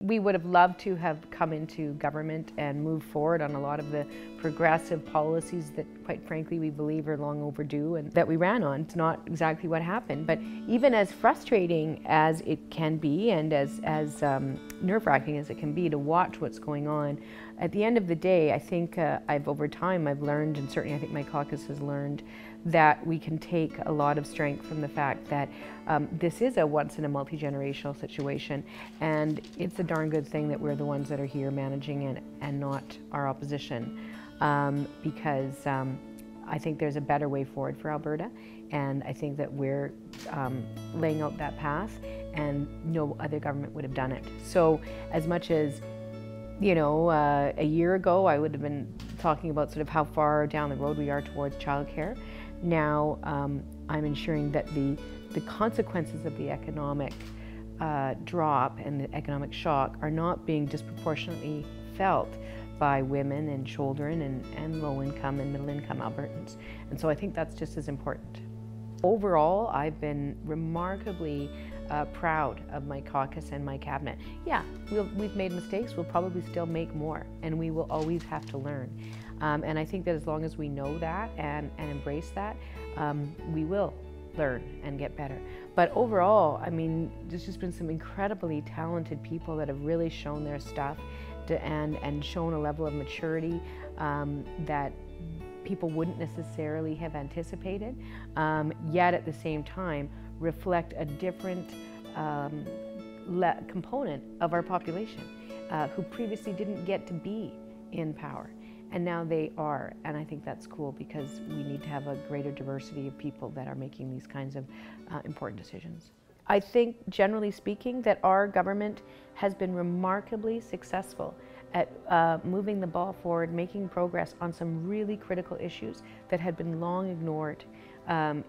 We would have loved to have come into government and moved forward on a lot of the progressive policies that, quite frankly, we believe are long overdue and that we ran on. It's not exactly what happened, but even as frustrating as it can be and as nerve-wracking as it can be to watch what's going on, at the end of the day, I think over time I've learned, and certainly I think my caucus has learned, that we can take a lot of strength from the fact that this is a once-in-a-multi-generational situation, and it's a darn good thing that we're the ones that are here managing it and not our opposition, because I think there's a better way forward for Alberta, and I think that we're laying out that path, and no other government would have done it. So as much as, you know, a year ago I would have been talking about sort of how far down the road we are towards childcare, now I'm ensuring that the consequences of the economic drop and the economic shock are not being disproportionately felt by women and children and low-income and middle-income Albertans. And so I think that's just as important. Overall, I've been remarkably proud of my caucus and my cabinet. Yeah, we've made mistakes, we'll probably still make more, and we will always have to learn. And I think that as long as we know that and embrace that, we will learn and get better. But overall, I mean, there's just been some incredibly talented people that have really shown their stuff and shown a level of maturity that people wouldn't necessarily have anticipated, yet at the same time reflect a different component of our population who previously didn't get to be in power. And now they are, and I think that's cool because we need to have a greater diversity of people that are making these kinds of important decisions. I think, generally speaking, that our government has been remarkably successful at moving the ball forward, making progress on some really critical issues that had been long ignored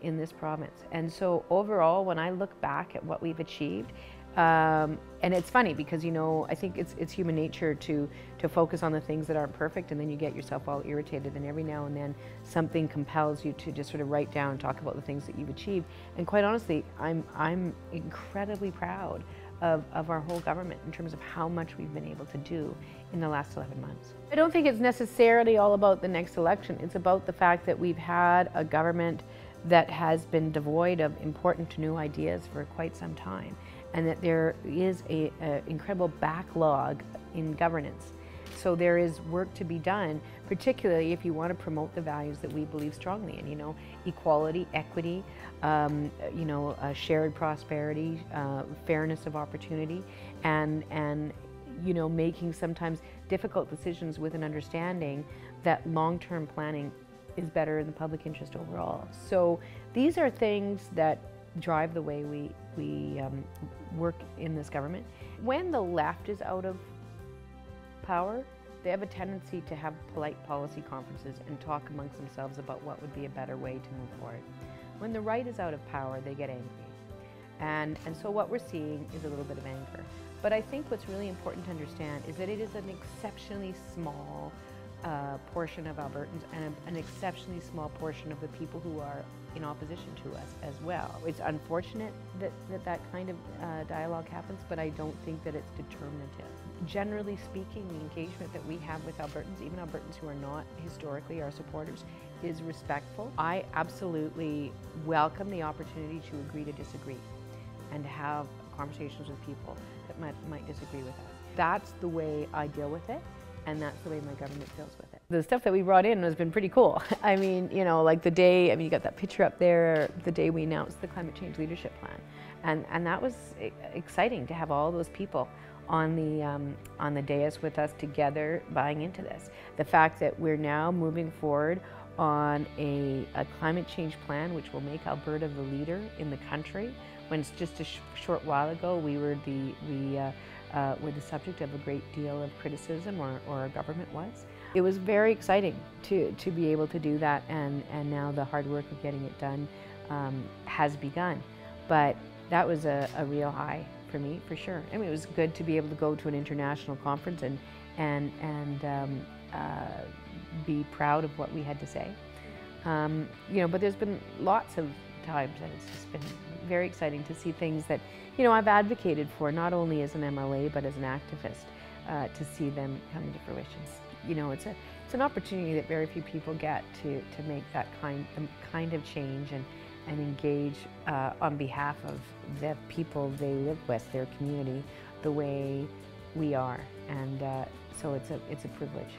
in this province. And so overall, when I look back at what we've achieved, and it's funny because, you know, I think it's human nature to focus on the things that aren't perfect, and then you get yourself all irritated, and every now and then something compels you to just sort of write down and talk about the things that you've achieved. And quite honestly, I'm incredibly proud of our whole government in terms of how much we've been able to do in the last 11 months. I don't think it's necessarily all about the next election. It's about the fact that we've had a government that has been devoid of important new ideas for quite some time, and that there is an incredible backlog in governance. So there is work to be done, particularly if you want to promote the values that we believe strongly in, you know, equality, equity, you know, shared prosperity, fairness of opportunity, and you know, making sometimes difficult decisions with an understanding that long-term planning is better in the public interest overall. So these are things that drive the way we work in this government. When the left is out of power, they have a tendency to have polite policy conferences and talk amongst themselves about what would be a better way to move forward. When the right is out of power, they get angry. And so what we're seeing is a little bit of anger. But I think what's really important to understand is that it is an exceptionally small portion of Albertans and an exceptionally small portion of the people who are in opposition to us as well. It's unfortunate that kind of dialogue happens, but I don't think that it's determinative. Generally speaking, the engagement that we have with Albertans, even Albertans who are not historically our supporters, is respectful. I absolutely welcome the opportunity to agree to disagree and to have conversations with people that might disagree with us. That's the way I deal with it, and that's the way my government deals with it. The stuff that we brought in has been pretty cool. I mean, you know, like the day, I mean, you got that picture up there, the day we announced the Climate Change Leadership Plan. And that was exciting to have all those people on the dais with us together buying into this. The fact that we're now moving forward on a climate change plan which will make Alberta the leader in the country, when it's just a short while ago we were the subject of a great deal of criticism, or our government was. It was very exciting to be able to do that, and now the hard work of getting it done has begun. But that was a real high for me, for sure. I mean, it was good to be able to go to an international conference and be proud of what we had to say. You know, but there's been lots of times that it's just been very exciting to see things that, you know, I've advocated for, not only as an MLA, but as an activist, to see them come into fruition. You know, it's an opportunity that very few people get to make that kind of change and engage on behalf of the people they live with, their community, the way we are. And so it's a privilege.